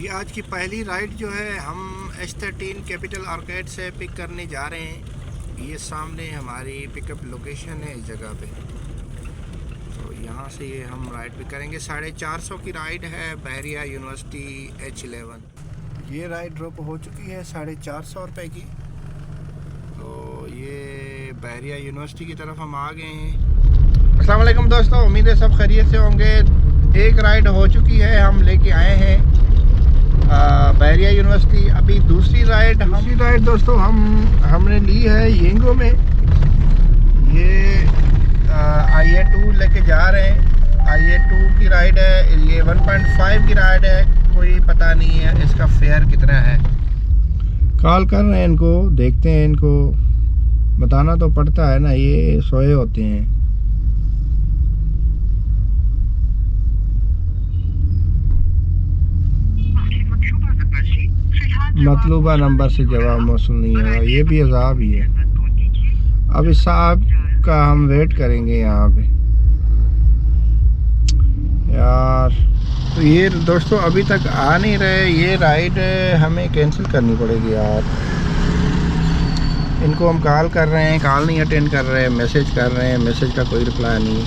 ये आज की पहली राइड जो है हम S13 कैपिटल आर्केड से पिक करने जा रहे हैं। ये सामने हमारी पिकअप लोकेशन है इस जगह पे। तो यहाँ से ये हम राइड पिक करेंगे। 450 की राइड है बहरिया यूनिवर्सिटी H11। ये राइड ड्रॉप हो चुकी है 450 रुपये की। तो ये बहरिया यूनिवर्सिटी की तरफ हम आ गए हैं। अस्सलाम वालेकुम दोस्तों, उम्मीद है सब खैरियत से होंगे। एक राइड हो चुकी है, हम लेके आए हैं बहरिया यूनिवर्सिटी। अभी दूसरी राइड दोस्तों हमने ली है येंगो में। ये IA2 लेके जा रहे हैं। IA2 की राइड है, ये 1.5 की राइड है। कोई पता नहीं है इसका फेयर कितना है। कॉल कर रहे हैं इनको, देखते हैं। इनको बताना तो पड़ता है ना, ये सोए होते हैं। मतलूबा नंबर से जवाब मौसूल नहीं होगा, ये भी अजाब ही है। अब इस साहब का हम वेट करेंगे यहाँ पे यार। तो ये दोस्तों अभी तक आ नहीं रहे। ये राइड हमें कैंसिल करनी पड़ेगी यार। इनको हम कॉल कर रहे हैं, कॉल नहीं अटेंड कर रहे हैं। मैसेज कर रहे हैं, मैसेज का कोई रिप्लाई नहीं।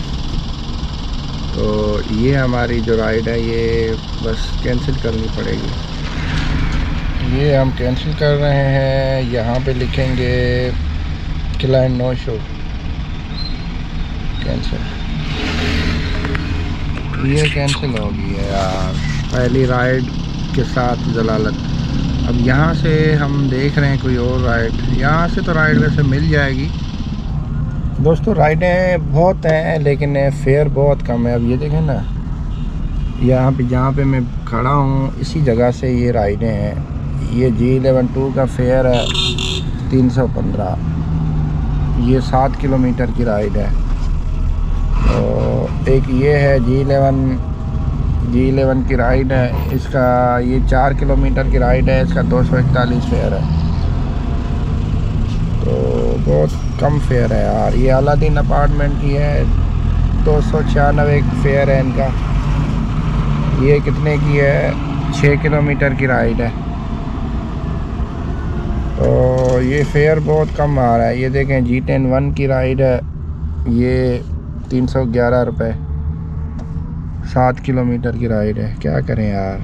तो ये हमारी जो राइड है ये बस कैंसिल करनी पड़ेगी। ये हम कैंसिल कर रहे हैं। यहाँ पे लिखेंगे क्लाइंट नो शो, कैंसिल। ये कैंसिल हो गई है यार, पहली राइड के साथ जलालत। अब यहाँ से हम देख रहे हैं कोई और राइड। यहाँ से तो राइड वैसे मिल जाएगी दोस्तों। राइडें बहुत हैं लेकिन फेयर बहुत कम है। अब ये देखें ना, यहाँ पे जहाँ पे मैं खड़ा हूँ इसी जगह से ये राइडें हैं। ये G11-2 का फेयर है 315। ये 7 किलोमीटर की राइड है। तो एक ये है G11 की राइड है। इसका ये 4 किलोमीटर की राइड है। इसका 241 फेयर है। तो बहुत कम फेयर है यार। ये अलादीन अपार्टमेंट की है, 296 फेयर है इनका। ये कितने की है? 6 किलोमीटर की राइड है। तो ये फेयर बहुत कम आ रहा है। ये देखें G10-1 की राइड है, ये 311 रुपये। 7 किलोमीटर की राइड है। क्या करें यार,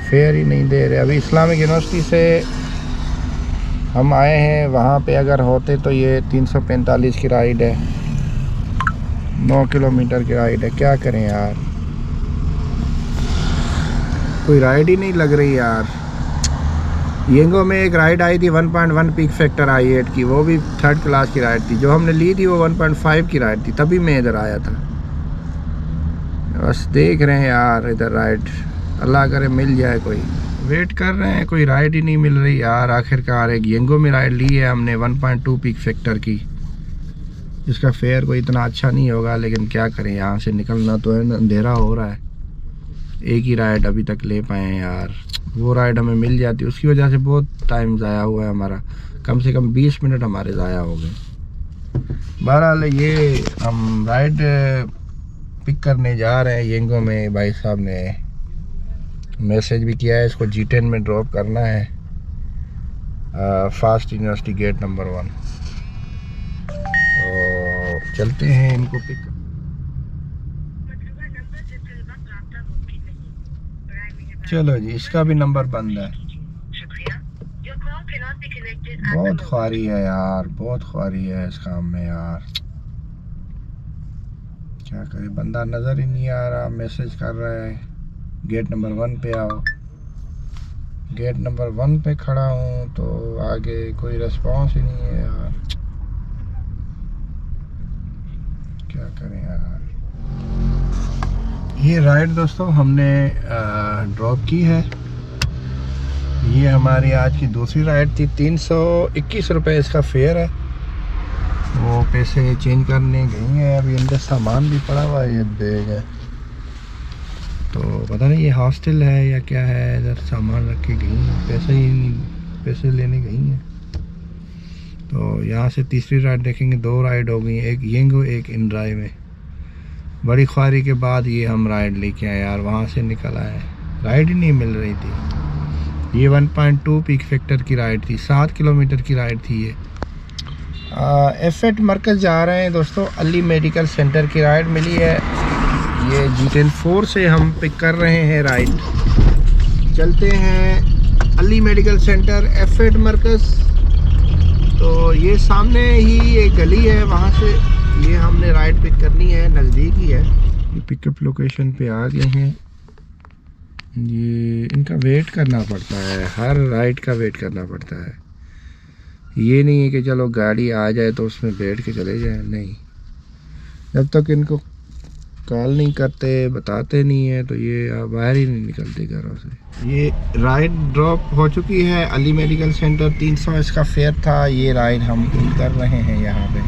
फेयर ही नहीं दे रहे। अभी इस्लामिक यूनिवर्सिटी से हम आए हैं, वहाँ पे अगर होते तो ये 345 की राइड है, 9 किलोमीटर की राइड है। क्या करें यार, कोई राइड ही नहीं लग रही यार। येंगो में एक राइड आई थी 1.1 पीक फैक्टर I8 की, वो भी 3rd क्लास की राइड थी। जो हमने ली थी वो 1.5 की राइड थी, तभी मैं इधर आया था। बस देख रहे हैं यार इधर राइड, अल्लाह करे मिल जाए कोई। वेट कर रहे हैं, कोई राइड ही नहीं मिल रही यार। आखिरकार एक येंगो में राइड ली है हमने 1.2 पीक फैक्टर की। इसका फेयर कोई इतना अच्छा नहीं होगा, लेकिन क्या करें, यहाँ से निकलना तो है, अंधेरा हो रहा है। एक ही राइड अभी तक ले पाए हैं यार। वो राइड हमें मिल जाती, उसकी वजह से बहुत टाइम ज़ाया हुआ है हमारा। कम से कम 20 मिनट हमारे ज़ाया हो गए। बहरहाल ये हम राइड पिक करने जा रहे हैं येंगो में। भाई साहब ने मैसेज भी किया है, इसको G10 में ड्रॉप करना है, फास्ट यूनिवर्सिटी गेट नंबर 1। तो चलते हैं इनको पिक। चलो जी, इसका भी नंबर बंद है। बहुत ख्वारी है यार, बहुत ख्वारी है इस काम में यार। क्या करे, बंदा नज़र ही नहीं आ रहा। मैसेज कर रहा है गेट नंबर 1 पे आओ। गेट नंबर 1 पे खड़ा हूँ तो आगे कोई रिस्पॉन्स ही नहीं है यार। क्या करें यार। ये राइड दोस्तों हमने ड्रॉप की है। ये हमारी आज की दूसरी राइड थी। 321 रुपये इसका फेयर है। वो पैसे चेंज करने गई हैं। अभी अंदर सामान भी पड़ा हुआ है, ये बैग है। तो पता नहीं ये हॉस्टल है या क्या है, इधर सामान रख के गई हैं, पैसे लेने गई हैं। तो यहाँ से तीसरी राइड देखेंगे, 2 राइड हो गई, एक येंगो एक इन ड्राइव में। बड़ी ख्वारी के बाद ये हम राइड लेके आए यार। वहाँ से निकल आए, राइड ही नहीं मिल रही थी। ये 1.2 पीक फैक्टर की राइड थी, 7 किलोमीटर की राइड थी ये। F8 मरकज़ जा रहे हैं दोस्तों, अली मेडिकल सेंटर की राइड मिली है। ये G10-4 से हम पिक कर रहे हैं राइड। चलते हैं अली मेडिकल सेंटर, F8 मरकज़। तो ये सामने ही एक गली है, वहाँ से ये हमने राइड पिक करनी है, नज़दीक ही है। ये पिकअप लोकेशन पे आ गए हैं। ये इनका वेट करना पड़ता है, हर राइड का वेट करना पड़ता है। ये नहीं है कि चलो गाड़ी आ जाए तो उसमें बैठ के चले जाए, नहीं। जब तक इनको कॉल नहीं करते, बताते नहीं है, तो ये बाहर ही नहीं निकलते घरों से। ये राइड ड्रॉप हो चुकी है अली मेडिकल सेंटर, 300 इसका फेयर था। ये राइड हम कर रहे हैं यहाँ पे।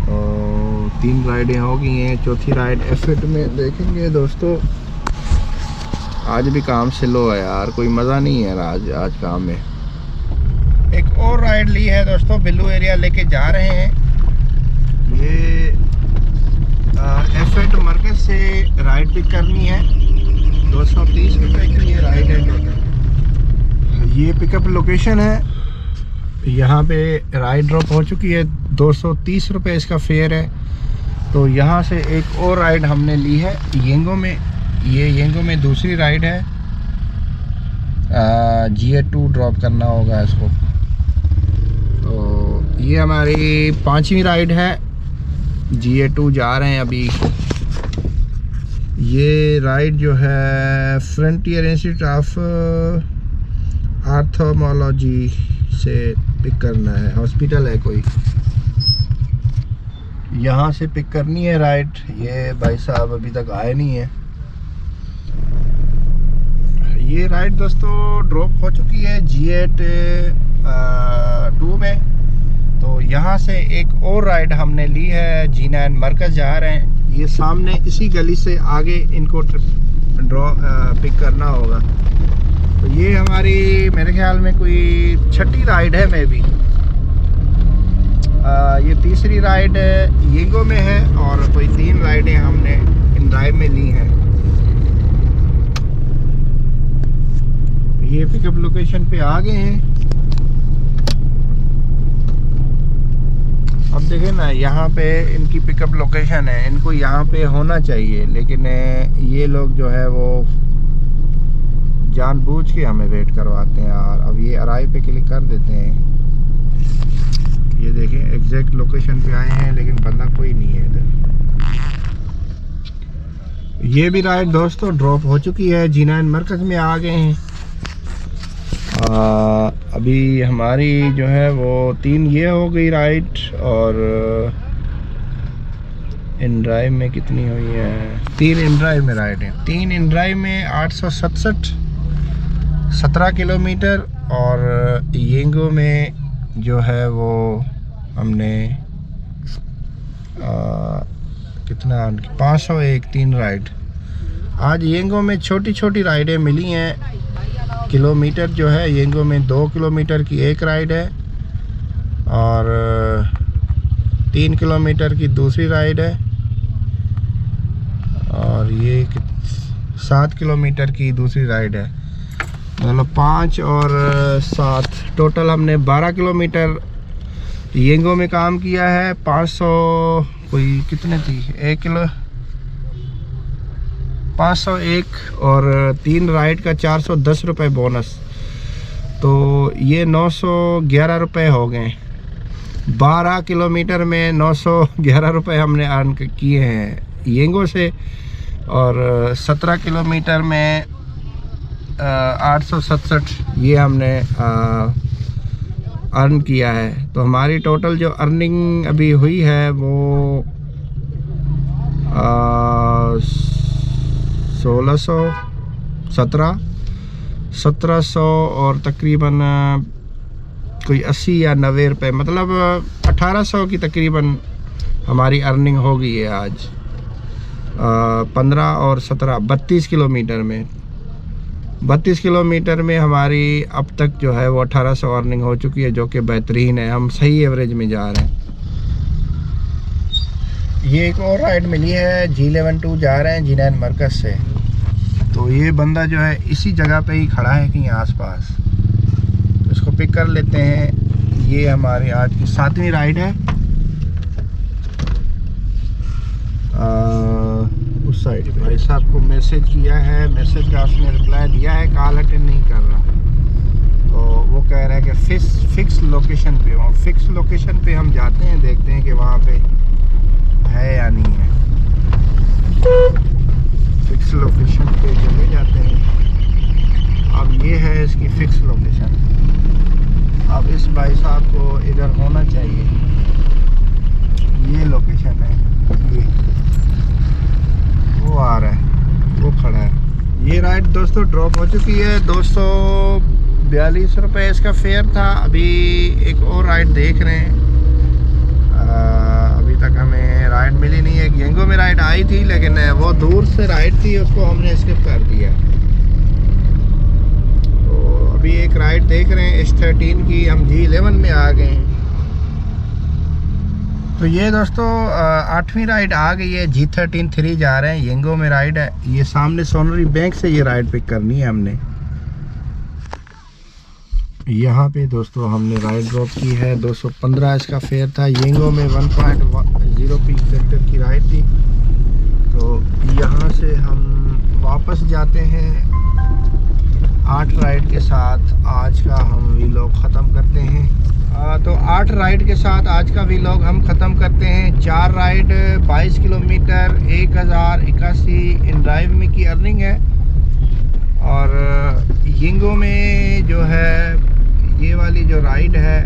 तो 3 राइडें हो गई हैं, चौथी राइड F8 में देखेंगे दोस्तों। आज भी काम स्लो है यार, कोई मज़ा नहीं है आज काम में। एक और राइड ली है दोस्तों, बिल्लू एरिया लेके जा रहे हैं। ये F8 मरकज़ से राइड पिक करनी है, 230 रुपये की ये राइड है टोटल। ये पिकअप लोकेशन है, यहाँ पे राइड ड्रॉप हो चुकी है, 230 रुपये इसका फेयर है। तो यहाँ से एक और राइड हमने ली है येंगो में। ये येंगो में दूसरी राइड है, GA2 ड्रॉप करना होगा इसको। तो ये हमारी 5वीं राइड है, GA2 जा रहे हैं अभी। ये राइड जो है फ्रंटियर इंस्टीट्यूट ऑफ ऑप्थेल्मोलॉजी से पिक करना है, हॉस्पिटल है कोई, यहाँ से पिक करनी है राइड। ये भाई साहब अभी तक आए नहीं है। ये राइड दोस्तों ड्रॉप हो चुकी है G8-2 में। तो यहाँ से एक और राइड हमने ली है, G9 मरकज़ जा रहे हैं। ये सामने इसी गली से आगे इनको पिक करना होगा। तो ये हमारी मेरे ख्याल में कोई 6ठी राइड है मे बी। ये तीसरी राइड येंगो में है और कोई 3 राइडें हमने इन ड्राइव में ली हैं। ये पिकअप लोकेशन पे आ गए हैं। अब देखें ना, यहाँ पे इनकी पिकअप लोकेशन है, इनको यहाँ पे होना चाहिए, लेकिन ये लोग जो है वो जानबूझ के हमें वेट करवाते हैं। और अब ये अराइव पे क्लिक कर देते हैं। ये देखें एग्जैक्ट लोकेशन पे आए हैं, लेकिन बंदा कोई नहीं है इधर। ये भी राइड दोस्तों ड्रॉप हो चुकी है, G9 मरकज़ में आ गए हैं। अभी हमारी जो है वो 3 ये हो गई राइड, और इन ड्राइव में कितनी हुई है? 3 इन ड्राइव में राइड है। 3 इन ड्राइव में 867 17 किलोमीटर, और येंगो में जो है वो हमने कितना 501 3 राइड। आज येंगो में छोटी छोटी राइडें मिली हैं। किलोमीटर जो है येंगो में 2 किलोमीटर की एक राइड है, और 3 किलोमीटर की दूसरी राइड है, और ये 7 किलोमीटर की दूसरी राइड है। मतलब 5 और 7 टोटल हमने 12 किलोमीटर येंगो में काम किया है। 500 कोई कितने थी, 1 किलो 501, और 3 राइड का 410 रुपये बोनस। तो ये 911 रुपये हो गए। 12 किलोमीटर में 911 रुपये हमने अर्न किए हैं येंगो से, और 17 किलोमीटर में 867 ये हमने अर्न किया है। तो हमारी टोटल जो अर्निंग अभी हुई है वो 1700 और तकरीबन कोई 80 या 90 रुपये, मतलब 1800 की तकरीबन हमारी अर्निंग हो गई है आज। 15 और 17 32 किलोमीटर में 32 किलोमीटर में हमारी अब तक जो है वो 1800 अर्निंग हो चुकी है, जो कि बेहतरीन है। हम सही एवरेज में जा रहे हैं। ये एक और राइड मिली है, G11-2 जा रहे हैं G9 मरकज़ से। तो ये बंदा जो है इसी जगह पे ही खड़ा है कहीं आसपास, तो इसको पिक कर लेते हैं। ये हमारी आज की 7वीं राइड है। उस साइड भाई साहब को मैसेज किया है, मैसेज का उसने रिप्लाई दिया है, कॉल अटेंड नहीं कर रहा। तो वो कह रहा है कि फिक्स लोकेशन पे हो। फिक्स लोकेशन पे हम जाते हैं, देखते हैं कि वहाँ पे है या नहीं है। फिक्स लोकेशन पे चले जाते हैं। अब ये है इसकी फिक्स लोकेशन। अब इस भाई साहब को इधर होना चाहिए, ये लोकेशन है, ये वो आ रहा है, वो खड़ा है। ये राइड दोस्तों ड्रॉप हो चुकी है। 242 रुपये इसका फेयर था। अभी एक और राइड देख रहे हैं। अभी तक हमें राइड मिली नहीं है। येंगो में राइड आई थी लेकिन वो दूर से राइड थी, उसको हमने स्किप कर दिया। तो अभी एक राइड देख रहे हैं H13 की। हम G11 में आ गए हैं। तो ये दोस्तों 8वीं राइड आ गई है। G13 3 जा रहे हैं, येंगो में राइड है। ये सामने सोनरी बैंक से ये राइड पिक करनी है हमने। यहाँ पे दोस्तों हमने राइड ड्रॉप की है। 215 इसका फेयर था। येंगो में 1.0 पीक सेक्टर की राइड थी। तो यहाँ से हम वापस जाते हैं 8 राइड के साथ। आज का हम व्लॉग ख़त्म करते हैं। तो 8 राइड के साथ आज का व्लॉग हम ख़त्म करते हैं। 4 राइड 22 किलोमीटर 1081 इन ड्राइव में की अर्निंग है। और येंगो में जो है ये वाली जो राइड है,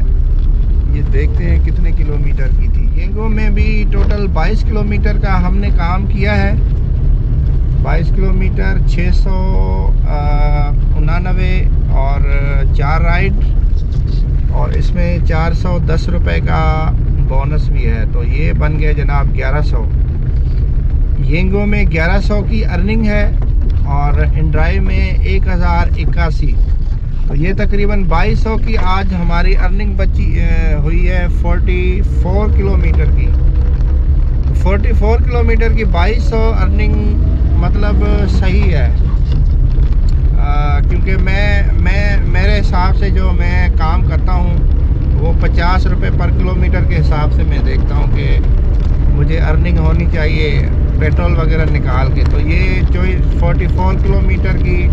ये देखते हैं कितने किलोमीटर की थी। येंगो में भी टोटल 22 किलोमीटर का हमने काम किया है। 22 किलोमीटर 699 और 4 राइड, और इसमें 410 रुपये का बोनस भी है। तो ये बन गया जनाब 1100। येंगो में 1100 की अर्निंग है और इन ड्राइव में 1081। तो ये तकरीबन 2200 की आज हमारी अर्निंग बची हुई है 44 किलोमीटर की। तो 44 किलोमीटर की 2200 अर्निंग मतलब सही है। क्योंकि मेरे हिसाब से जो मैं काम करता हूँ वो 50 रुपये पर किलोमीटर के हिसाब से मैं देखता हूँ कि मुझे अर्निंग होनी चाहिए पेट्रोल वगैरह निकाल के। तो ये जो 44 किलोमीटर की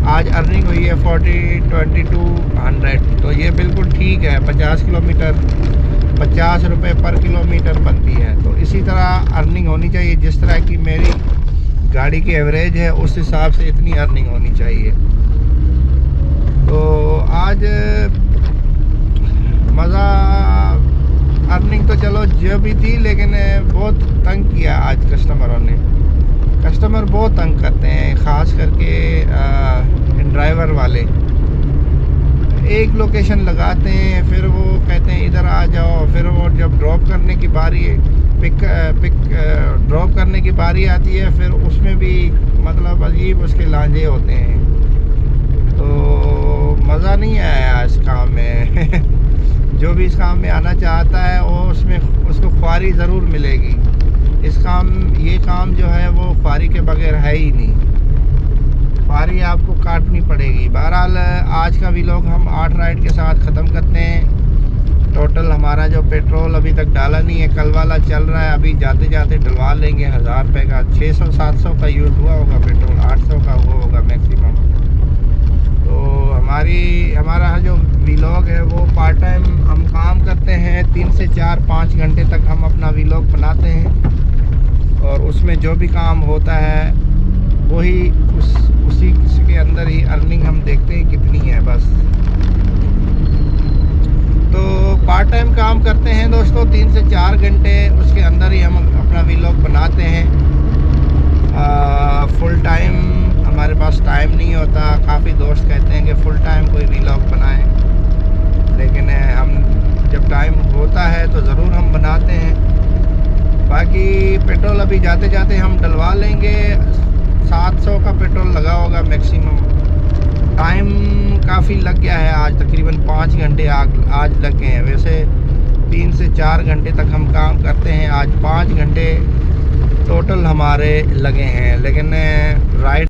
आज अर्निंग हुई है 2200। तो ये बिल्कुल ठीक है। 50 किलोमीटर 50 रुपये पर किलोमीटर बनती है। तो इसी तरह अर्निंग होनी चाहिए। जिस तरह की मेरी गाड़ी की एवरेज है उस हिसाब से इतनी अर्निंग होनी चाहिए। तो आज मज़ा, अर्निंग तो चलो जो भी थी, लेकिन बहुत तंग किया आज कस्टमरों ने। कस्टमर बहुत तंग करते हैं, ख़ास करके ड्राइवर वाले। एक लोकेशन लगाते हैं, फिर वो कहते हैं इधर आ जाओ, फिर वो जब ड्रॉप करने की बारी ड्रॉप करने की बारी आती है, फिर उसमें भी मतलब अजीब उसके लांझे होते हैं। तो मज़ा नहीं आया इस काम में। जो भी इस काम में आना चाहता है वो उसमें उसको ख्वारी ज़रूर मिलेगी। ये काम जो है वो ख्वारी के बगैर है ही नहीं। ख्वारी आपको काटनी पड़ेगी। बहरहाल आज का व्लॉग हम 8 राइड के साथ ख़त्म करते हैं। टोटल हमारा जो पेट्रोल अभी तक डाला नहीं है, कल वाला चल रहा है। अभी जाते जाते डलवा लेंगे 1000 रुपये का। 600-700 का यूज़ हुआ होगा पेट्रोल, 800 का हुआ होगा मैक्सिमम। तो हमारा जो व्लॉग है वो पार्ट टाइम हम काम करते हैं। 3 से 4-5 घंटे तक हम अपना व्लॉग बनाते हैं, और उसमें जो भी काम होता है वही उसी के अंदर ही अर्निंग हम देखते हैं कितनी है बस। तो पार्ट टाइम काम करते हैं दोस्तों 3 से 4 घंटे, उसके अंदर ही हम अपना व्लॉग बनाते हैं। फुल टाइम हमारे पास टाइम नहीं होता। काफ़ी दोस्त कहते हैं कि फुल टाइम कोई व्लॉग बनाएं, लेकिन हम जब टाइम होता है तो ज़रूर हम बनाते हैं। बाकी पेट्रोल अभी जाते जाते हम डलवा लेंगे। 700 का पेट्रोल लगा होगा मैक्सिमम। टाइम काफ़ी लग गया है आज, तकरीबन 5 घंटे आज लग गए हैं। वैसे 3 से 4 घंटे तक हम काम करते हैं, आज 5 घंटे टोटल हमारे लगे हैं। लेकिन राइड